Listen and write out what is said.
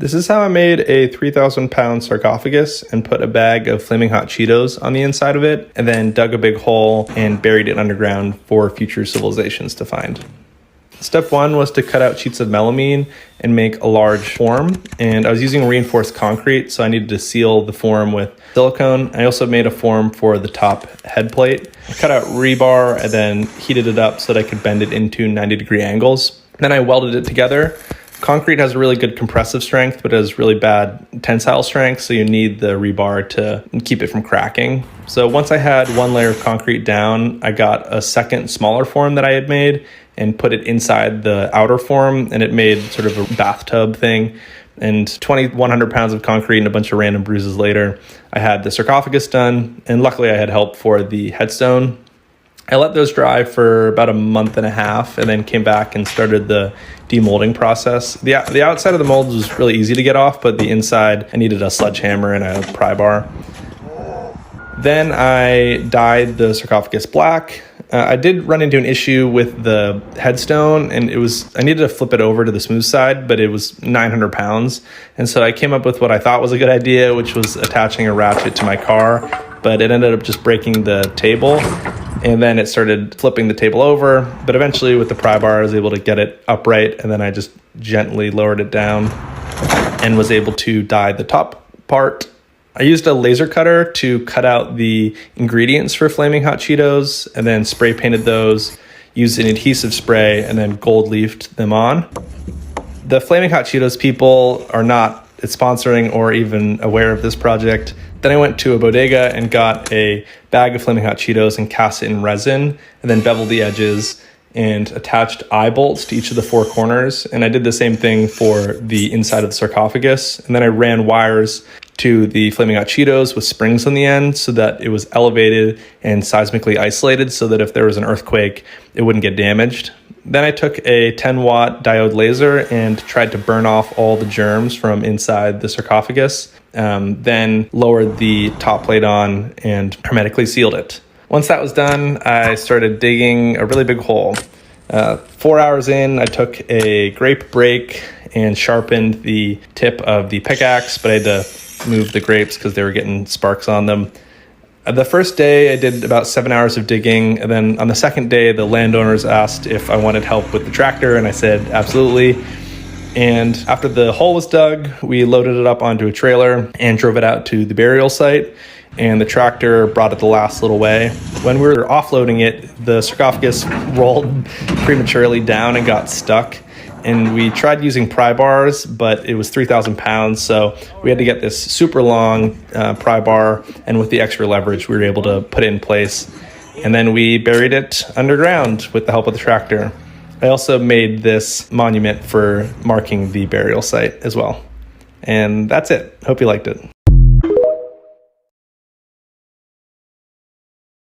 This is how I made a 3,000-pound sarcophagus and put a bag of flaming hot Cheetos on the inside of it, and then dug a big hole and buried it underground for future civilizations to find. Step one was to cut out sheets of melamine and make a large form, and I was using reinforced concrete, so I needed to seal the form with silicone. I also made a form for the top head plate. I cut out rebar and then heated it up so that I could bend it into 90-degree angles. Then I welded it together. Concrete has really good compressive strength, but it has really bad tensile strength, so you need the rebar to keep it from cracking. So once I had one layer of concrete down, I got a second smaller form that I had made and put it inside the outer form, and it made sort of a bathtub thing. And 2,100 pounds of concrete and a bunch of random bruises later, I had the sarcophagus done, and luckily I had help for the headstone. I let those dry for about a month and a half and then came back and started the demolding process. The outside of the mold was really easy to get off, but the inside, I needed a sledgehammer and a pry bar. Then I dyed the sarcophagus black. I did run into an issue with the headstone, and I needed to flip it over to the smooth side, but it was 900 pounds. And so I came up with what I thought was a good idea, which was attaching a ratchet to my car, but it ended up just breaking the table. And then it started flipping the table over, but eventually with the pry bar, I was able to get it upright, and then I just gently lowered it down and was able to dye the top part. I used a laser cutter to cut out the ingredients for Flaming Hot Cheetos and then spray painted those, used an adhesive spray, and then gold leafed them on. The Flaming Hot Cheetos people are not sponsoring or even aware of this project. Then I went to a bodega and got a bag of Flaming Hot Cheetos and cast it in resin, and then beveled the edges and attached eye bolts to each of the four corners. And I did the same thing for the inside of the sarcophagus. And then I ran wires to the Flaming Hot Cheetos with springs on the end so that it was elevated and seismically isolated so that if there was an earthquake, it wouldn't get damaged. Then I took a 10-watt diode laser and tried to burn off all the germs from inside the sarcophagus, then lowered the top plate on and hermetically sealed it. Once that was done, I started digging a really big hole. 4 hours in, I took a grape brake and sharpened the tip of the pickaxe, but I had to move the grapes because they were getting sparks on them. The first day I did about 7 hours of digging, and then on the second day the landowners asked if I wanted help with the tractor, and I said absolutely. And after the hole was dug, we loaded it up onto a trailer and drove it out to the burial site, and the tractor brought it the last little way. When we were offloading it, the sarcophagus rolled prematurely down and got stuck. And we tried using pry bars, but it was 3,000 pounds, so we had to get this super long pry bar, and with the extra leverage, we were able to put it in place. And then we buried it underground with the help of the tractor. I also made this monument for marking the burial site as well. And that's it. Hope you liked it.